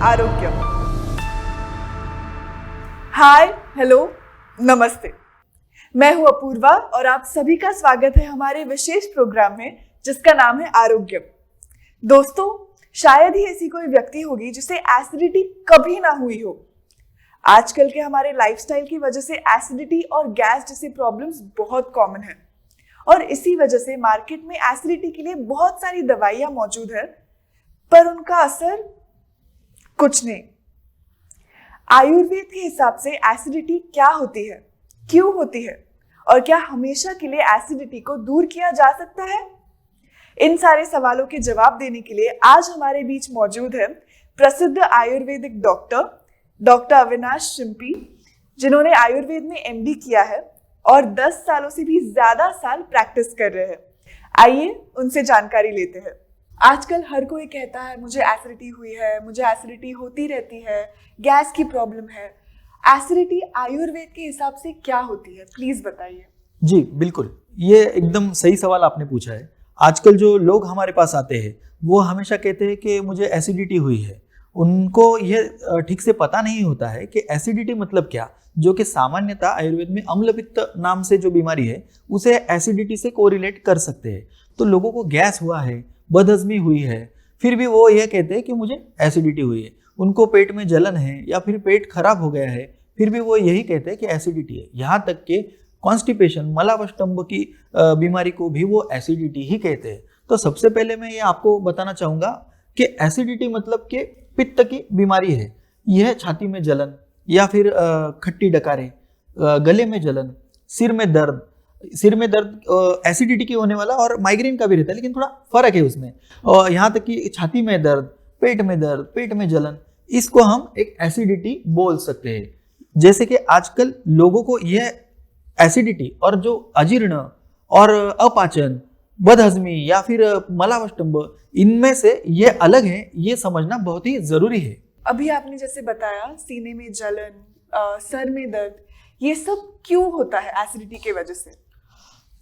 आरोग्य। हाय, हेलो, नमस्ते। मैं हूं अपूर्वा और आप सभी का स्वागत है हमारे विशेष प्रोग्राम में जिसका नाम है आरोग्य। दोस्तों, शायद ही ऐसी कोई व्यक्ति होगी जिसे एसिडिटी कभी ना हुई हो। आजकल के हमारे लाइफस्टाइल की वजह से एसिडिटी और गैस जैसे प्रॉब्लम्स बहुत कॉमन है और इसी वजह से मार्केट में एसिडिटी के लिए बहुत सारी दवाइयां मौजूद है, पर उनका असर कुछ नहीं। आयुर्वेद के हिसाब से एसिडिटी क्या होती है, क्यों होती है और क्या हमेशा के लिए एसिडिटी को दूर किया जा सकता है? इन सारे सवालों के जवाब देने के लिए आज हमारे बीच मौजूद है प्रसिद्ध आयुर्वेदिक डॉक्टर अविनाश शिंपी, जिन्होंने आयुर्वेद में एमडी किया है और 10 सालों से भी ज्यादा साल प्रैक्टिस कर रहे हैं। आइए उनसे जानकारी लेते हैं। आजकल हर कोई कहता है मुझे एसिडिटी हुई है, मुझे एसिडिटी होती रहती है, गैस की प्रॉब्लम है। एसिडिटी आयुर्वेद के हिसाब से क्या होती है, प्लीज बताइए। जी बिल्कुल, ये एकदम सही सवाल आपने पूछा है। आजकल जो लोग हमारे पास आते हैं वो हमेशा कहते हैं कि मुझे एसिडिटी हुई है। उनको ये ठीक से पता नहीं होता है कि एसिडिटी मतलब क्या, जो कि सामान्यतः आयुर्वेद में अम्लपित्त नाम से जो बीमारी है उसे एसिडिटी से कोरिलेट कर सकते हैं। तो लोगों को गैस हुआ है, बदहजमी हुई है, फिर भी वो ये कहते हैं कि मुझे एसिडिटी हुई है। उनको पेट में जलन है या फिर पेट खराब हो गया है, फिर भी वो यही कहते हैं कि एसिडिटी है। यहाँ तक कि कॉन्स्टिपेशन, मलावष्टंभ की बीमारी को भी वो एसिडिटी ही कहते हैं। तो सबसे पहले मैं ये आपको बताना चाहूँगा कि एसिडिटी मतलब कि पित्त की बीमारी है। यह छाती में जलन या फिर खट्टी डकारें, गले में जलन, सिर में दर्द एसिडिटी की होने वाला और माइग्रेन का भी रहता है, लेकिन थोड़ा फर्क है उसमें। और यहाँ तक कि छाती में दर्द, पेट में जलन, इसको हम एक एसिडिटी बोल सकते हैं। जैसे कि आजकल लोगों को यह एसिडिटी और जो अजीर्ण और अपाचन, बदहजमी या फिर मलावष्टंभ, इनमें से ये अलग है, ये समझना बहुत ही जरूरी है। अभी आपने जैसे बताया सीने में जलन, सर में दर्द, ये सब क्यों होता है एसिडिटी के वजह से?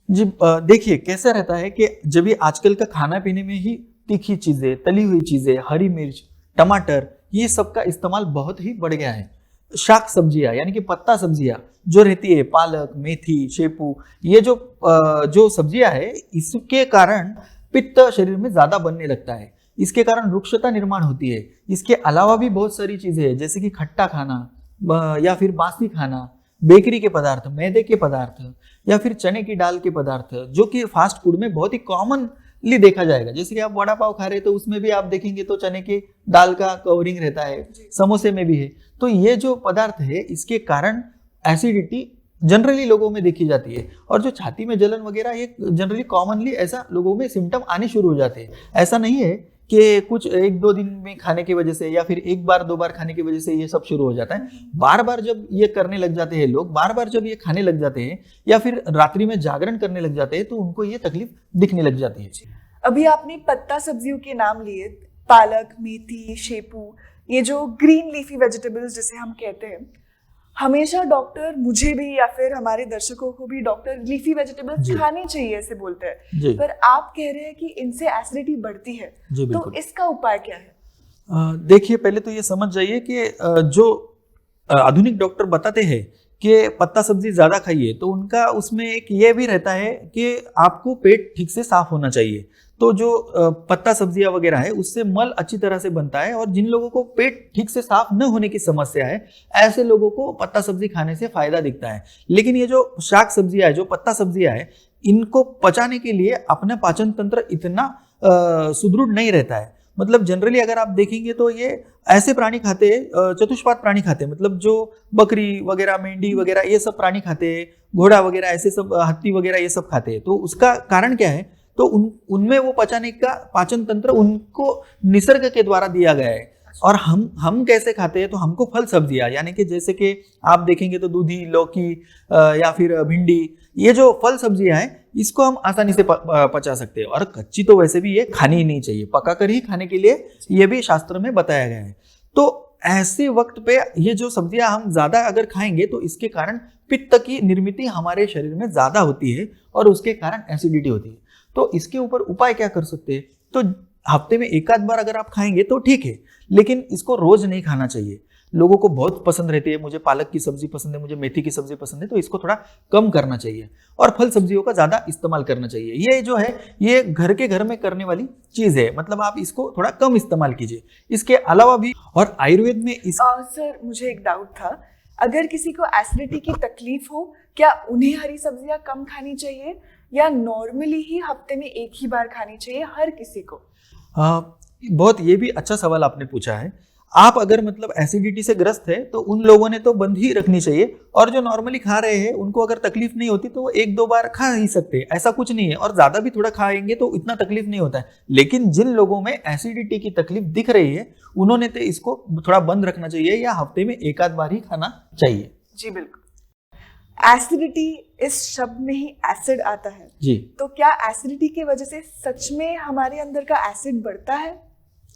जी देखिए कैसा रहता है कि जब ये आजकल का खाना पीने में ही तीखी चीजें, तली हुई चीजें, हरी मिर्च, टमाटर, ये सब का इस्तेमाल बहुत ही बढ़ गया है। शाक सब्जियां यानी कि पत्ता सब्जियां जो रहती है, पालक, मेथी, शेपू, ये जो सब्जियां है, इसके कारण पित्त शरीर में ज्यादा बनने लगता है। इसके कारण रुक्षता निर्माण होती है। इसके अलावा भी बहुत सारी चीजें हैं, जैसे कि खट्टा खाना या फिर बासी खाना, बेकरी के पदार्थ, मैदे के पदार्थ या फिर चने की दाल के पदार्थ, जो कि फास्ट फूड में बहुत ही कॉमनली देखा जाएगा। जैसे कि आप वड़ा पाव खा रहे हैं तो उसमें भी आप देखेंगे तो चने की दाल का कवरिंग रहता है, समोसे में भी है। तो ये जो पदार्थ है, इसके कारण एसिडिटी जनरली लोगों में देखी जाती है। और जो छाती में जलन वगैरह, ये जनरली कॉमनली ऐसा लोगों में सिम्टम आने शुरू हो जाते हैं। ऐसा नहीं है कि कुछ 1-2 दिन में खाने की वजह से या फिर 1-2 बार खाने की वजह से ये सब शुरू हो जाता है। बार बार जब ये करने लग जाते हैं लोग, बार बार जब ये खाने लग जाते हैं या फिर रात्रि में जागरण करने लग जाते हैं, तो उनको ये तकलीफ दिखने लग जाती है। अभी आपने पत्ता सब्जियों के नाम लिए, पालक, मेथी, शेपू, ये जो ग्रीन लीफी वेजिटेबल्स जिसे हम कहते हैं। हमेशा डॉक्टर, मुझे भी या फिर हमारे दर्शकों को भी, डॉक्टर लीफी वेजिटेबल्स खानी चाहिए ऐसे बोलते हैं, पर आप कह रहे हैं कि इनसे एसिडिटी बढ़ती है, तो इसका उपाय क्या है? देखिए पहले तो ये समझ जाइए कि जो आधुनिक डॉक्टर बताते हैं कि पत्ता सब्जी ज्यादा खाइए, तो उनका उसमें एक ये भी रहता है कि आपको पेट ठीक से साफ होना चाहिए। तो जो पत्ता सब्जियां वगैरह है उससे मल अच्छी तरह से बनता है, और जिन लोगों को पेट ठीक से साफ न होने की समस्या है, ऐसे लोगों को पत्ता सब्जी खाने से फायदा दिखता है। लेकिन ये जो शाक सब्जियां है, जो पत्ता सब्जियां है, इनको पचाने के लिए अपना पाचन तंत्र इतना सुदृढ़ नहीं रहता है। मतलब जनरली अगर आप देखेंगे तो ये ऐसे प्राणी खाते हैं, चतुष्पाद प्राणी खाते हैं, मतलब जो बकरी वगैरह, मेंढी वगैरह ये सब प्राणी खाते हैं, घोड़ा वगैरह ऐसे सब, हाथी वगैरह ये सब खाते हैं। तो उसका कारण क्या है? तो उनमें वो पचाने का पाचन तंत्र उनको निसर्ग के द्वारा दिया गया है। और हम कैसे खाते हैं? तो हमको फल सब्जियां, यानी कि जैसे कि आप देखेंगे तो दूधी, लौकी या फिर भिंडी, ये जो फल सब्जियां हैं, इसको हम आसानी से पचा सकते हैं। और कच्ची तो वैसे भी ये खानी ही नहीं चाहिए, पका कर ही खाने के लिए ये भी शास्त्र में बताया गया है। तो ऐसे वक्त पे ये जो सब्जियां हम ज्यादा अगर खाएंगे तो इसके कारण पित्त की निर्मित हमारे शरीर में ज्यादा होती है और उसके कारण एसिडिटी होती है। तो इसके ऊपर उपाय क्या कर सकते हैं? तो हफ्ते में एक आध बार अगर आप खाएंगे तो ठीक है, लेकिन इसको रोज नहीं खाना चाहिए। लोगों को बहुत पसंद रहती है, मुझे पालक की सब्जी पसंद है, मुझे मेथी की सब्जी पसंद है, तो इसको थोड़ा कम करना चाहिए और फल सब्जियों का ज्यादा इस्तेमाल करना चाहिए। ये जो है ये घर में करने वाली चीज है, मतलब आप इसको थोड़ा कम इस्तेमाल कीजिए। इसके अलावा भी और आयुर्वेद में सर मुझे एक डाउट था, अगर किसी को एसिडिटी की तकलीफ हो, क्या उन्हें हरी सब्जियां कम खानी चाहिए या नॉर्मली ही हफ्ते में एक ही बार खानी चाहिए हर किसी को? बहुत ये भी अच्छा सवाल आपने पूछा है। आप अगर मतलब एसिडिटी से ग्रस्त है तो उन लोगों ने तो बंद ही रखनी चाहिए, और जो नॉर्मली खा रहे हैं उनको अगर तकलीफ नहीं होती तो वो एक दो बार खा ही सकते हैं, ऐसा कुछ नहीं है। और ज्यादा भी थोड़ा खाएंगे तो इतना तकलीफ नहीं होता है। लेकिन जिन लोगों में एसिडिटी की तकलीफ दिख रही है उन्होंने तो इसको थोड़ा बंद रखना चाहिए या हफ्ते में एक आध बार ही खाना चाहिए। जी बिल्कुल। एसिडिटी इस शब्द में ही एसिड आता है जी, तो क्या एसिडिटी की वजह से सच में हमारे अंदर का एसिड बढ़ता है?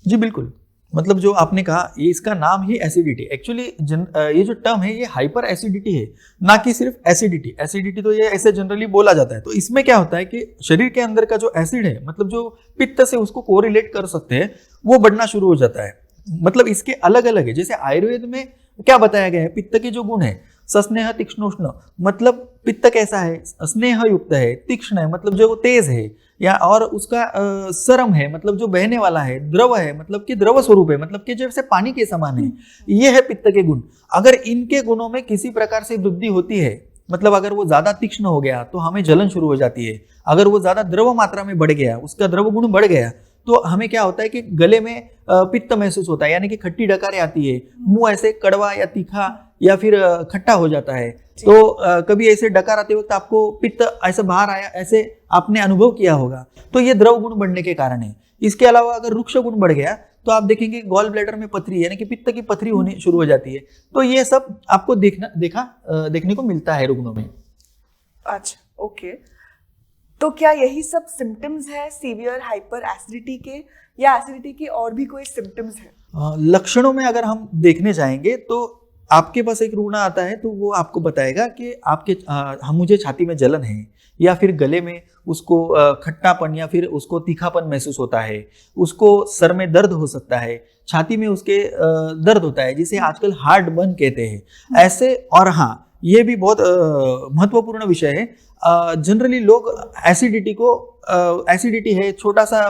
जी बिल्कुल। मतलब जो आपने कहा ये इसका नाम ही एसिडिटी, एक्चुअली ये जो टर्म है ये हाइपर एसिडिटी है, ना कि सिर्फ एसिडिटी। एसिडिटी तो ये ऐसे जनरली बोला जाता है। तो इसमें क्या होता है कि शरीर के अंदर का जो एसिड है, मतलब जो पित्त से उसको कोरिलेट कर सकते हैं, वो बढ़ना शुरू हो जाता है। मतलब इसके अलग अलग है। जैसे आयुर्वेद में क्या बताया गया है, पित्त के जो गुण है, सस्नेह तीक्ष्णोष्ण, मतलब पित्त कैसा है, स्नेह युक्त है, तीक्ष्ण है मतलब जो तेज है, या और उसका सरम है मतलब जो बहने वाला है, द्रव है मतलब कि द्रव स्वरूप है, मतलब कि जैसे पानी के समान है। ये है पित्त के गुण। अगर इनके गुणों में किसी प्रकार से वृद्धि होती है, मतलब अगर वो ज्यादा तीक्ष्ण हो गया तो हमें जलन शुरू हो जाती है। अगर वो ज्यादा द्रव मात्रा में बढ़ गया, उसका द्रव गुण बढ़ गया, तो हमें क्या होता है कि गले में पित्त महसूस होता है, यानी कि खट्टी डकारें आती है, मुंह ऐसे कड़वा या तीखा या फिर खट्टा हो जाता है। तो कभी ऐसे डकार आते वक्त आपको पित्त ऐसे बाहर आया, ऐसे आपने अनुभव किया होगा, तो ये द्रव गुण बढ़ने के कारण है। इसके अलावा अगर रुक्ष गुण बढ़ गया तो आप देखेंगे गॉल ब्लैडर में पथरी, यानी कि पित्त की पथरी होनी शुरू हो जाती है। तो ये सब आपको देखने को मिलता है रुग्णों में। अच्छा, ओके। तो क्या यही सब सिम्टम्स है सीवियर हाइपर एसिडिटी के, या एसिडिटी के और भी कोई सिम्टम्स है? लक्षणों में अगर हम देखने जाएंगे तो आपके पास एक रुग्ण आता है तो वो आपको बताएगा कि मुझे छाती में जलन है, या फिर गले में उसको खट्टापन या फिर उसको तीखापन महसूस होता है, उसको सर में दर्द हो सकता है, छाती में उसके दर्द होता है, जिसे आजकल हार्ट बर्न कहते हैं ऐसे। और हाँ, ये भी बहुत महत्वपूर्ण विषय है। जनरली लोग एसिडिटी है, छोटा सा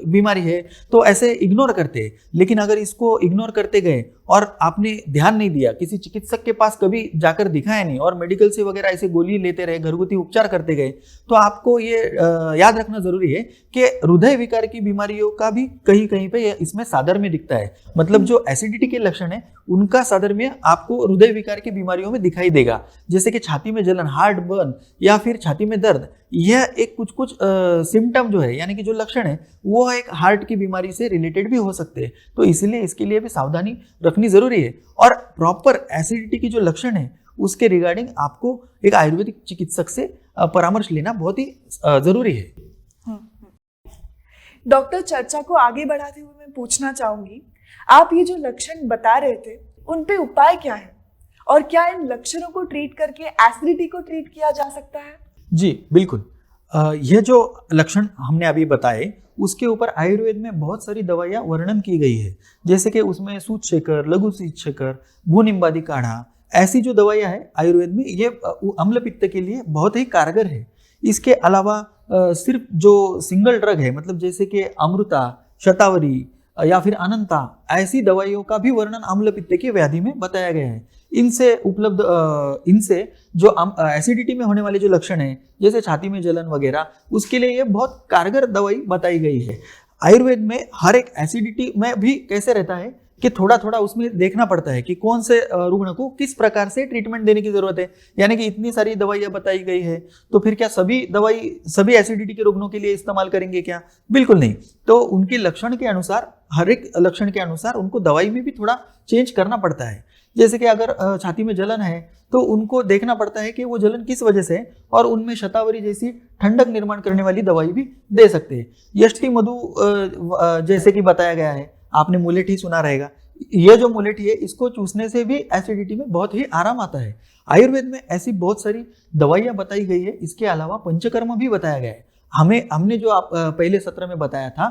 बीमारी है, तो ऐसे इग्नोर करते हैं। लेकिन अगर इसको इग्नोर करते गए और आपने ध्यान नहीं दिया, किसी चिकित्सक के पास कभी जाकर दिखाया नहीं और मेडिकल से वगैरह ऐसे गोली लेते रहे, घरगुती उपचार करते गए, तो आपको ये याद रखना जरूरी है कि हृदय विकार की बीमारियों का भी कहीं कहीं पे इसमें साधर्म्य दिखता है। मतलब जो एसिडिटी के लक्षण है उनका साधर्म्य आपको हृदय विकार की बीमारियों में दिखाई देगा, जैसे कि छाती में जलन, हार्ट बर्न या फिर छाती में दर्द। यह एक कुछ सिम्टम जो है, यानी कि जो लक्षण है, वो एक हार्ट की बीमारी से रिलेटेड भी हो सकते हैं। तो इसीलिए इसके लिए भी सावधानी रखनी जरूरी है। और प्रॉपर एसिडिटी की जो लक्षण है उसके रिगार्डिंग आपको एक आयुर्वेदिक चिकित्सक से परामर्श लेना बहुत ही जरूरी है। डॉक्टर, चर्चा को आगे बढ़ाते हुए मैं पूछना चाहूंगी, आप ये जो लक्षण बता रहे थे उन पे उपाय क्या है, और क्या इन लक्षणों को ट्रीट करके एसिडिटी को ट्रीट किया जा सकता है? जी बिल्कुल। ये जो लक्षण हमने अभी बताए उसके ऊपर आयुर्वेद में बहुत सारी दवाइयाँ वर्णन की गई है, जैसे कि उसमें सूत शेकर, लघु शीत शेकर, भूनिम्बादी काढ़ा, ऐसी जो दवाइयाँ हैं आयुर्वेद में, ये अम्ल पित्त के लिए बहुत ही कारगर है। इसके अलावा सिर्फ जो सिंगल ड्रग है, मतलब जैसे कि अमृता, शतावरी या फिर अनंता, ऐसी दवाइयों का भी वर्णन अम्ल पित्त की व्याधि में बताया गया है। इनसे जो एसिडिटी में होने वाले जो लक्षण है, जैसे छाती में जलन वगैरह, उसके लिए ये बहुत कारगर दवाई बताई गई है। आयुर्वेद में हर एक एसिडिटी में भी कैसे रहता है कि थोड़ा थोड़ा उसमें देखना पड़ता है कि कौन से रुग्ण को किस प्रकार से ट्रीटमेंट देने की जरूरत है। यानी कि इतनी सारी दवाइयाँ बताई गई है, तो फिर क्या सभी एसिडिटी के रुग्णों के लिए इस्तेमाल करेंगे क्या? बिल्कुल नहीं। तो उनके लक्षण के अनुसार, हर एक लक्षण के अनुसार उनको दवाई में भी थोड़ा चेंज करना पड़ता है। जैसे कि अगर छाती में जलन है तो उनको देखना पड़ता है कि वो जलन किस वजह से है, और उनमें शतावरी जैसी ठंडक निर्माण करने वाली दवाई भी दे सकते हैं। यष्टि मधु जैसे कि बताया गया है, आपने मुलेठी सुना रहेगा। ये जो मुलेठी है, इसको चूसने से भी एसिडिटी में बहुत ही आराम आता है। आयुर्वेद में ऐसी बहुत सारी दवाइयाँ बताई गई है। इसके अलावा पंचकर्म भी बताया गया है। हमने जो आप पहले सत्र में बताया था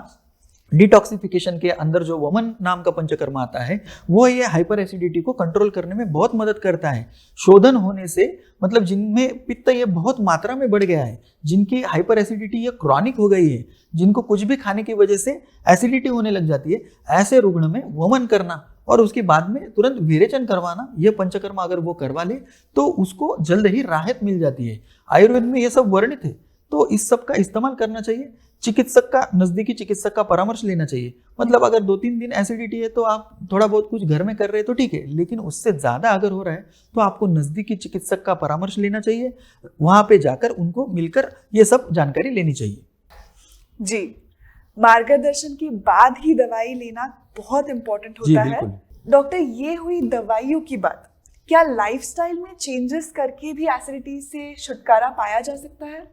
डिटॉक्सिफिकेशन के अंदर जो वमन नाम का पंचकर्मा आता है, वो ये हाइपर एसिडिटी को कंट्रोल करने में बहुत मदद करता है। शोधन होने से मतलब जिनमें पित्त ये बहुत मात्रा में बढ़ गया है, जिनकी हाइपर एसिडिटी ये क्रॉनिक हो गई है, जिनको कुछ भी खाने की वजह से एसिडिटी होने लग जाती है, ऐसे रुग्ण में वमन करना और उसके बाद में तुरंत विरेचन करवाना, ये पंचकर्मा अगर वो करवा ले तो उसको जल्द ही राहत मिल जाती है। आयुर्वेद में ये सब वर्णित है, तो इस सब का इस्तेमाल करना चाहिए। चिकित्सक का, नजदीकी चिकित्सक का परामर्श लेना चाहिए। मतलब अगर 2-3 दिन एसिडिटी है तो आप थोड़ा बहुत कुछ घर में कर रहे हैं तो ठीक है, लेकिन उससे ज़्यादा अगर हो रहा है तो आपको नजदीकी चिकित्सक का परामर्श लेना चाहिए। वहाँ पे जाकर उनको मिलकर ये सब जानकारी लेनी चाहिए। जी, मार्गदर्शन के बाद ही दवाई लेना बहुत इम्पोर्टेंट होता है। डॉक्टर, ये हुई दवाइयों की बात, क्या लाइफस्टाइल में चेंजेस करके भी एसिडिटी से छुटकारा पाया जा सकता है?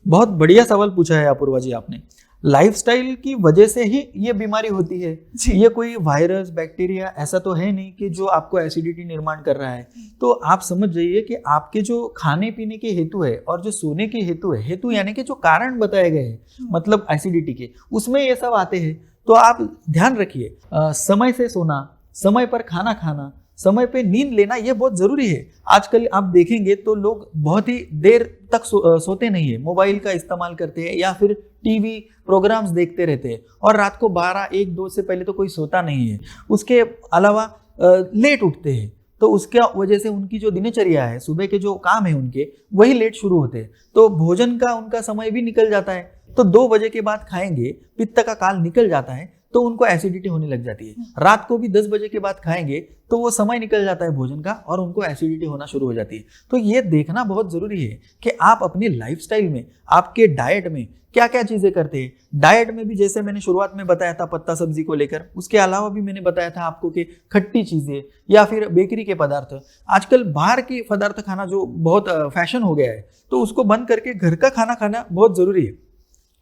बहुत बढ़िया सवाल पूछा है अपूर्वा जी आपने। लाइफस्टाइल की वजह से ही ये बीमारी होती है। ये कोई वायरस, बैक्टीरिया ऐसा तो है नहीं कि जो आपको एसिडिटी निर्माण कर रहा है। तो आप समझ जाइए कि आपके जो खाने पीने के हेतु है और जो सोने के हेतु है, हेतु यानी कि जो कारण बताए गए हैं मतलब एसिडिटी के, उसमें ये सब आते हैं। तो आप ध्यान रखिए, समय से सोना, समय पर खाना खाना, समय पे नींद लेना, ये बहुत जरूरी है। आजकल आप देखेंगे तो लोग बहुत ही देर तक सोते नहीं है, मोबाइल का इस्तेमाल करते हैं या फिर टीवी प्रोग्राम्स देखते रहते हैं और रात को 12, 1, 2 से पहले तो कोई सोता नहीं है। उसके अलावा लेट उठते हैं, तो उसके वजह से उनकी जो दिनचर्या है, सुबह के जो काम है उनके, वही लेट शुरू होते हैं। तो भोजन का उनका समय भी निकल जाता है। तो 2 बजे के बाद खाएंगे, पित्त का काल निकल जाता है तो उनको एसिडिटी होने लग जाती है। रात को भी 10 बजे के बाद खाएंगे तो वो समय निकल जाता है भोजन का और उनको एसिडिटी होना शुरू हो जाती है। तो ये देखना बहुत जरूरी है कि आप अपने लाइफस्टाइल में, आपके डाइट में क्या क्या चीजें करते हैं। डाइट में भी जैसे मैंने शुरुआत में बताया था पत्ता सब्जी को लेकर, उसके अलावा भी मैंने बताया था आपको कि खट्टी चीजें या फिर बेकरी के पदार्थ, आजकल बाहर के पदार्थ खाना जो बहुत फैशन हो गया है, तो उसको बंद करके घर का खाना खाना बहुत जरूरी है।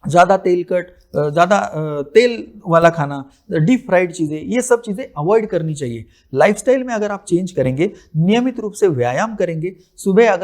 ज़्यादा तेल वाला खाना, डीप फ्राइड चीज़ें, ये सब चीज़ें अवॉइड करनी चाहिए। लाइफस्टाइल में अगर आप चेंज करेंगे, नियमित रूप से व्यायाम करेंगे, सुबह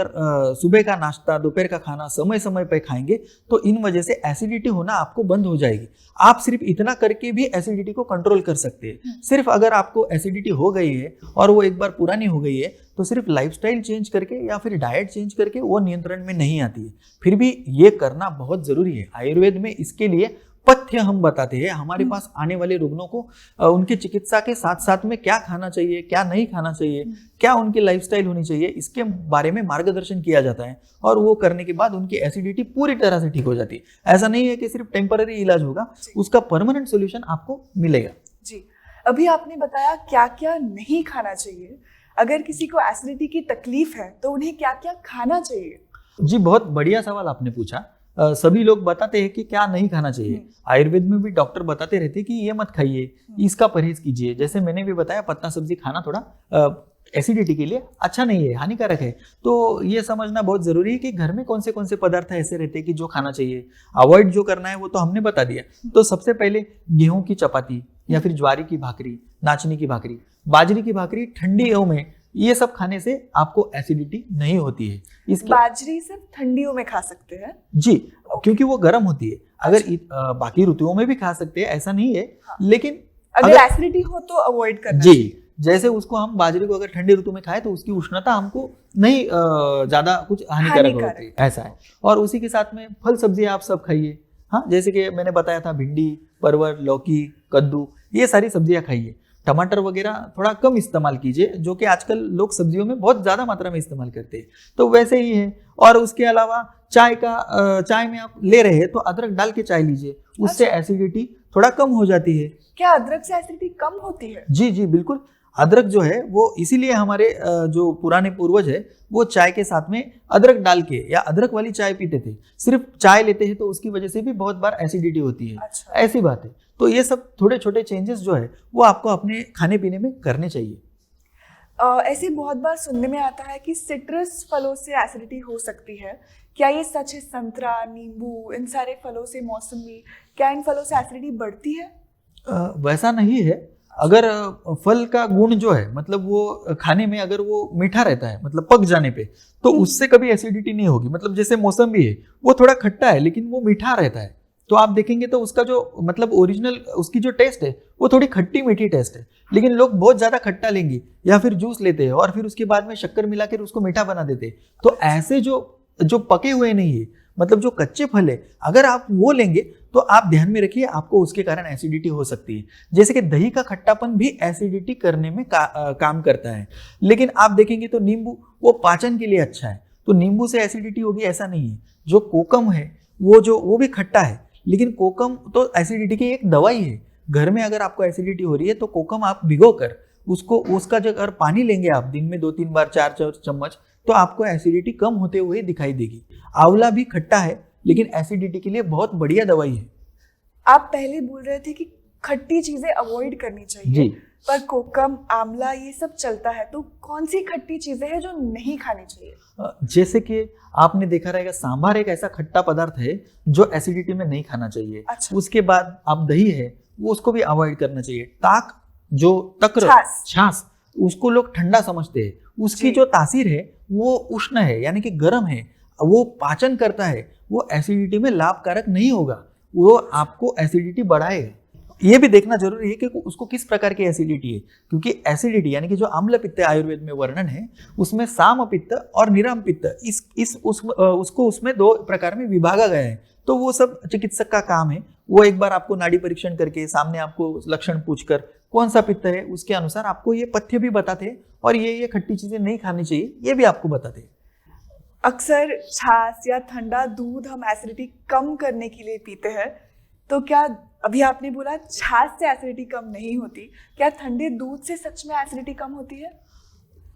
का नाश्ता, दोपहर का खाना समय समय पर खाएंगे, तो इन वजह से एसिडिटी होना आपको बंद हो जाएगी। आप सिर्फ इतना करके भी एसिडिटी को कंट्रोल कर सकते हैं। सिर्फ अगर आपको एसिडिटी हो गई है और वो एक बार पुरानी हो गई है तो सिर्फ लाइफस्टाइल चेंज करके या फिर डाइट चेंज करके वो नियंत्रण में नहीं आती है। फिर भी ये करना बहुत जरूरी है। आयुर्वेद में इसके लिए पथ्य हम बताते हैं हमारे पास आने वाले रुग्णों को, उनकी चिकित्सा के साथ साथ में क्या खाना चाहिए, क्या नहीं खाना चाहिए, क्या उनकी लाइफस्टाइल होनी चाहिए, इसके बारे में मार्गदर्शन किया जाता है। और वो करने के बाद उनकी एसिडिटी पूरी तरह से ठीक हो जाती है। ऐसा नहीं है कि सिर्फ टेम्पररी इलाज होगा, उसका परमानेंट सोल्यूशन आपको मिलेगा। जी, अभी आपने बताया क्या क्या नहीं खाना चाहिए। अगर किसी को एसिडिटी की तकलीफ है तो उन्हें क्या क्या खाना चाहिए? जी, बहुत बढ़िया सवाल आपने पूछा। सभी लोग बताते हैं कि क्या नहीं खाना चाहिए। आयुर्वेद में भी डॉक्टर बताते रहते हैं कि ये मत खाइए, इसका परहेज कीजिए। जैसे मैंने भी बताया, पत्ता सब्जी खाना थोड़ा एसिडिटी के लिए अच्छा नहीं है, हानिकारक है। तो ये समझना बहुत जरूरी है कि घर में कौन से पदार्थ ऐसे रहते हैं कि जो खाना चाहिए, अवॉइड जो करना है वो तो हमने बता दिया। तो सबसे पहले गेहूं की चपाती या फिर ज्वारी की भाकरी, नाचनी की भाकरी, बाजरी की भाकरी ठंडियों में, ये सब खाने से आपको एसिडिटी नहीं होती है। बाजरी सिर्फ ठंडियों में खा सकते हैं? जी, क्योंकि वो गर्म होती है। अगर बाकी ऋतुओं में भी खा सकते हैं, ऐसा नहीं है। हाँ। लेकिन अगर एसिडिटी हो तो अवॉइड करना। जी, जैसे उसको हम बाजरे को अगर ठंडी ऋतु में खाए तो उसकी उष्णता हमको नहीं ज्यादा कुछ हानिकारक होती है, ऐसा है। और उसी के साथ में फल सब्जी आप सब खाइए। हाँ, जैसे कि मैंने बताया था, भिंडी, परवल, लौकी, कद्दू, ये सारी सब्जियां खाइए। टमाटर वगैरह थोड़ा कम इस्तेमाल कीजिए, जो कि आजकल लोग सब्जियों में बहुत ज़्यादा मात्रा में इस्तेमाल करते हैं, तो वैसे ही है। और उसके अलावा चाय में आप ले रहे हैं तो अदरक डाल के चाय लीजिए, उससे एसिडिटी थोड़ा कम हो जाती है। क्या अदरक से एसिडिटी कम होती है? जी जी, बिल्कुल। अदरक जो है वो इसीलिए हमारे जो पुराने पूर्वज है वो चाय के साथ में अदरक डाल के या अदरक वाली चाय पीते थे। सिर्फ चाय लेते हैं तो उसकी वजह से भी बहुत बार एसिडिटी होती है। अच्छा। ऐसी बात है। तो ये सब थोड़े छोटे चेंजेस जो है वो आपको अपने खाने पीने में करने चाहिए। ऐसे बहुत बार सुनने में आता है कि सिट्रस फलों से एसिडिटी हो सकती है। क्या ये सच है? संतरा, नींबू, इन सारे फलों से, मौसमी, क्या इन फलों से एसिडिटी बढ़ती है? वैसा नहीं है। अगर फल का गुण जो है, मतलब वो खाने में अगर वो मीठा रहता है, मतलब पक जाने पे, तो उससे कभी एसिडिटी नहीं होगी। मतलब जैसे मौसमी है, वो थोड़ा खट्टा है लेकिन वो मीठा रहता है, तो आप देखेंगे तो उसका जो मतलब ओरिजिनल उसकी जो टेस्ट है वो थोड़ी खट्टी मीठी टेस्ट है, लेकिन लोग बहुत ज़्यादा खट्टा लेंगे या फिर जूस लेते हैं और फिर उसके बाद में शक्कर मिलाकर उसको मीठा बना देते हैं। तो ऐसे जो पके हुए नहीं है, मतलब जो कच्चे फल है, अगर आप वो लेंगे तो आप ध्यान में रखिए आपको उसके कारण एसिडिटी हो सकती है। जैसे कि दही का खट्टापन भी एसिडिटी करने में काम करता है। लेकिन आप देखेंगे तो नींबू वो पाचन के लिए अच्छा है, तो नींबू से एसिडिटी होगी ऐसा नहीं है। जो कोकम है वो भी खट्टा है, लेकिन कोकम तो एसिडिटी की एक दवाई है। घर में अगर आपको एसिडिटी हो रही है तो कोकम आप भिगो कर उसका जो अगर पानी लेंगे आप दिन में 2-3 बार 4 चम्मच, तो आपको एसिडिटी कम होते हुए दिखाई देगी। आंवला भी खट्टा है, लेकिन एसिडिटी के लिए बहुत बढ़िया दवाई है। आप पहले बोल रहे थे कि खट्टी चीजें अवॉइड करनी चाहिए जी। पर कोकम, आंवला ये सब चलता है, तो कौन सी खट्टी चीजें हैं जो नहीं खानी चाहिए? जैसे कि आपने देखा रहेगा सांभर एक ऐसा खट्टा पदार्थ है जो एसिडिटी में नहीं खाना चाहिए। अच्छा। उसके बाद आप दही है वो उसको भी अवॉइड करना चाहिए। ताक जो तक्र छाछ उसको लोग ठंडा समझते हैं, उसकी जो तासीर है वो उष्ण है यानी कि गर्म है, वो पाचन करता है, वो एसिडिटी में लाभकारक नहीं होगा, वो आपको एसिडिटी बढ़ाएगा। ये भी देखना जरूरी है कि उसको किस प्रकार की एसिडिटी है, क्योंकि एसिडिटी यानी कि जो अम्ल पित्त आयुर्वेद में वर्णन है उसमें साम पित्त और निराम पित्त उसको उसमें 2 प्रकार में विभागा गया है। तो वो सब चिकित्सक का काम है, वो एक बार आपको नाड़ी परीक्षण करके सामने आपको लक्षण पूछकर कौन सा पित्त है उसके अनुसार आपको ये पथ्य भी बताते हैं और ये खट्टी चीजें नहीं खानी चाहिए ये भी आपको बताते हैं। अक्सर छाछ या ठंडा दूध हम एसिडिटी कम करने के लिए पीते हैं, तो क्या अभी आपने बोला छाछ से एसिडिटी कम नहीं होती, क्या ठंडे दूध से सच में एसिडिटी कम होती है?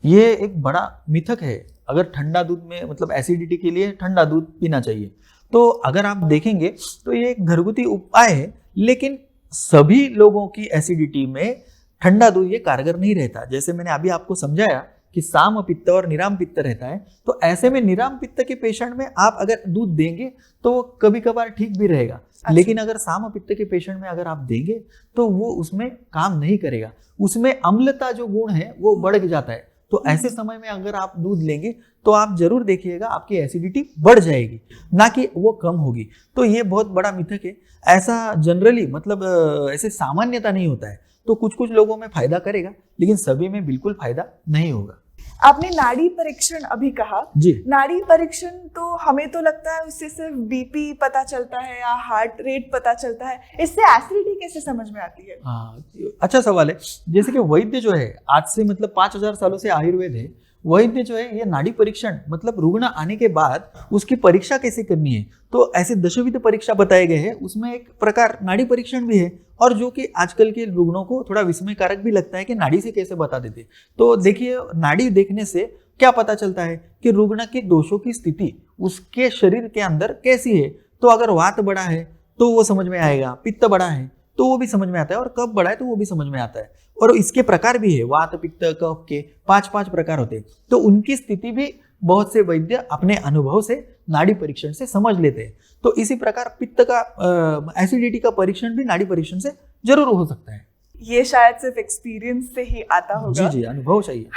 ये एक बड़ा मिथक है। अगर ठंडा दूध में मतलब एसिडिटी के लिए ठंडा दूध पीना चाहिए, तो अगर आप देखेंगे तो ये एक घरगुती उपाय है, लेकिन सभी लोगों की एसिडिटी में ठंडा दूध ये कारगर नहीं रहता। जैसे मैंने अभी आपको समझाया कि साम पित्त और निराम पित्त रहता है, तो ऐसे में निराम पित्त के पेशेंट में आप अगर दूध देंगे तो वो कभी कभार ठीक भी रहेगा। अच्छा। लेकिन अगर साम पित्त के पेशेंट में अगर आप देंगे तो वो उसमें काम नहीं करेगा, उसमें अम्लता जो गुण है वो बढ़ जाता है। तो ऐसे समय में अगर आप दूध लेंगे तो आप जरूर देखिएगा आपकी एसिडिटी बढ़ जाएगी, ना कि वो कम होगी। तो ये बहुत बड़ा मिथक है, ऐसा जनरली मतलब ऐसे सामान्यता नहीं होता है। तो कुछ लोगों में फायदा करेगा, लेकिन सभी में बिल्कुल फायदा नहीं होगा। आपने नाड़ी परीक्षण अभी कहा जी। नाड़ी परीक्षण तो हमें तो लगता है उससे सिर्फ बीपी पता चलता है या हार्ट रेट पता चलता है, इससे एसिडिटी कैसे समझ में आती है? हाँ, अच्छा सवाल है। जैसे कि वैद्य जो है आज से मतलब 5000 सालों से आयुर्वेद है, वैद्य जो है ये नाड़ी परीक्षण मतलब रुग्ण आने के बाद उसकी परीक्षा कैसे करनी है, तो ऐसे दशविध परीक्षा बताए गए हैं, उसमें एक प्रकार नाड़ी परीक्षण भी है, और जो कि आजकल के रुग्णों को थोड़ा विस्मयकारक भी लगता है कि नाड़ी से कैसे बता देते। तो देखिए नाड़ी देखने से क्या पता चलता है कि रुग्ण के दोषों की स्थिति उसके शरीर के अंदर कैसी है। तो अगर वात बड़ा है तो वो समझ में आएगा, पित्त बड़ा है तो वो भी समझ में आता है, और कफ बड़ा है तो वो भी समझ में आता है। और इसके प्रकार भी है, वात पित्त कफ के 5 प्रकार होते हैं। तो उनकी स्थिति भी बहुत से वैद्य अपने अनुभव से नाड़ी परीक्षण से समझ लेते हैं। तो इसी प्रकार पित्त का एसिडिटी का परीक्षण भी नाड़ी परीक्षण से जरूर हो सकता है। ये शायद सिर्फ एक्सपीरियंस से ही आता होगा। जी, अनुभव चाहिए।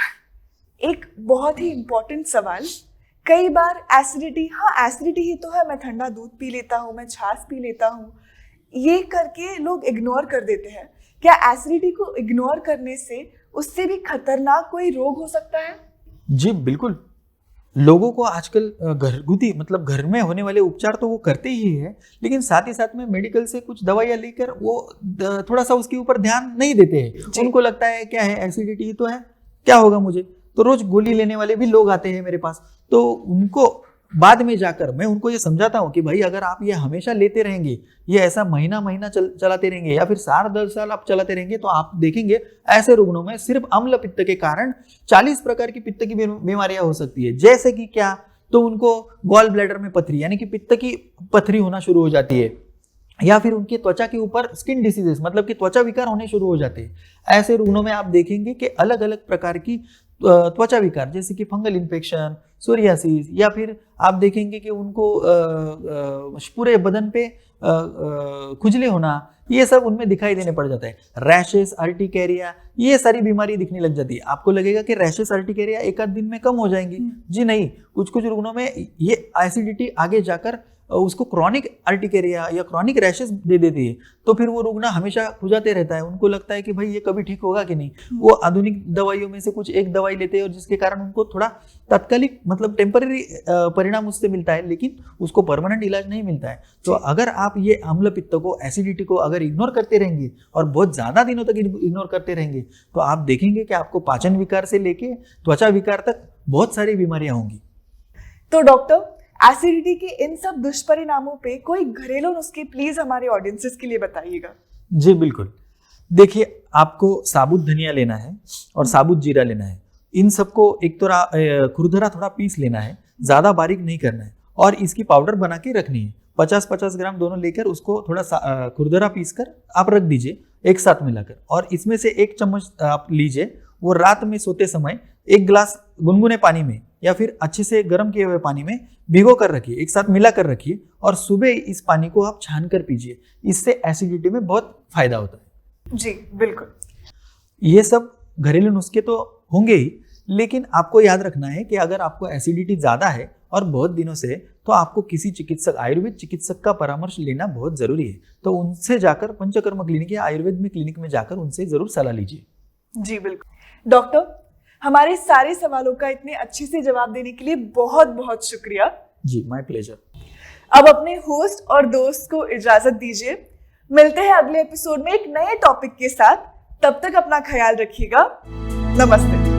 एक बहुत ही इम्पोर्टेंट सवाल, कई बार एसिडिटी ही तो है, मैं ठंडा दूध पी लेता हूँ, मैं छाछ पी लेता हूँ, ये करके लोग इग्नोर कर देते हैं। क्या एसिडिटी को इग्नोर करने से उससे भी खतरनाक कोई रोग हो सकता है? जी बिल्कुल। लोगों को आजकल घरगुती मतलब घर में होने वाले उपचार तो वो करते ही है, लेकिन साथ ही साथ में मेडिकल से कुछ दवाइयाँ लेकर वो थोड़ा सा उसके ऊपर ध्यान नहीं देते हैं। उनको लगता है क्या है, एसिडिटी ही तो है, क्या होगा मुझे। तो रोज गोली लेने वाले भी लोग आते हैं मेरे पास, तो उनको बाद में जाकर मैं उनको ये समझाता हूँ कि भाई अगर आप ये हमेशा लेते रहेंगे, ये ऐसा महीना चलाते रहेंगे या फिर 10 साल आप चलाते रहेंगे, तो आप देखेंगे ऐसे रुग्णों में सिर्फ अम्ल पित्त के कारण 40 प्रकार की पित्त की बीमारियां हो सकती है। जैसे कि क्या, तो उनको गॉल ब्लैडर में पथरी यानी कि पित्त की पथरी होना शुरू हो जाती है, या फिर उनकी त्वचा के ऊपर स्किन डिसीजेस मतलब कि त्वचा विकार होने शुरू हो जाते हैं। ऐसे रुग्णों में आप देखेंगे कि अलग अलग प्रकार की त्वचा विकार जैसे कि फंगल इन्फेक्शन, सोरियासिस, या फिर आप देखेंगे कि उनको पूरे बदन पे खुजली होना, ये सब उनमें दिखाई देने पड़ जाता है। रैशेस, अर्टिकेरिया, ये सारी बीमारी दिखने लग जाती है। आपको लगेगा कि रैशेस, अर्टिकेरिया एक आध दिन में कम हो जाएंगी, जी नहीं, कुछ रुग्णों में ये एसिडिटी आगे जाकर उसको क्रॉनिक अर्टिकेरिया या क्रॉनिक रैशेस दे देती है, तो फिर वो रुग्ण हमेशा खुजाते रहता है। उनको लगता है कि भाई ये कभी ठीक होगा कि नहीं। वो आधुनिक दवाइयों में से कुछ एक दवाई लेते हैं और जिसके कारण उनको थोड़ा तात्कालिक मतलब टेम्पररी परिणाम उससे मिलता है, लेकिन उसको परमानेंट इलाज नहीं मिलता है। तो अगर आप ये अम्ल पित्त को, एसिडिटी को अगर इग्नोर करते रहेंगे और बहुत ज़्यादा दिनों तक इग्नोर करते रहेंगे, तो आप देखेंगे कि आपको पाचन विकार से लेके त्वचा विकार तक बहुत सारी बीमारियां होंगी। तो डॉक्टर, एसिडिटी के इन सब दुष्परिणामों पे कोई घरेलू नुस्खे प्लीज हमारे ऑडियंसेस के लिए बताइएगा। जी बिल्कुल। देखिए, आपको साबुत धनिया लेना है और साबुत जीरा लेना है। इन सबको एक खुरदरा थोड़ा पीस लेना है, ज़्यादा बारीक नहीं करना है, और इसकी पाउडर बना के रखनी है। 50-50 ग्राम दोनों लेकर उसको थोड़ा खुरदरा पीस कर आप रख दीजिए एक साथ मिलाकर, और इसमें से 1 चम्मच आप लीजिए। वो रात में सोते समय 1 गिलास गुनगुने पानी में या फिर अच्छे से गर्म किए हुए पानी में भिगो कर रखिए, एक साथ मिला कर रखिए, और सुबह इस पानी को आप छान कर पीजिए। इससे एसिडिटी में बहुत फायदा होता है। जी बिल्कुल। ये सब घरेलू नुस्खे तो होंगे ही, लेकिन आपको याद रखना है कि अगर आपको एसिडिटी ज़्यादा है और बहुत दिनों से, तो आपको किसी चिकित्सक, आयुर्वेद चिकित्सक का परामर्श लेना बहुत ज़रूरी है। तो उनसे जाकर पंचकर्म क्लिनिक या आयुर्वेद में क्लिनिक में जाकर उनसे ज़रूर सलाह लीजिए। जी बिल्कुल। डॉक्टर, हमारे सारे सवालों का इतने अच्छे से जवाब देने के लिए बहुत बहुत शुक्रिया। जी, माय प्लेजर। अब अपने होस्ट और दोस्त को इजाजत दीजिए। मिलते हैं अगले एपिसोड में एक नए टॉपिक के साथ। तब तक अपना ख्याल रखिएगा। नमस्ते।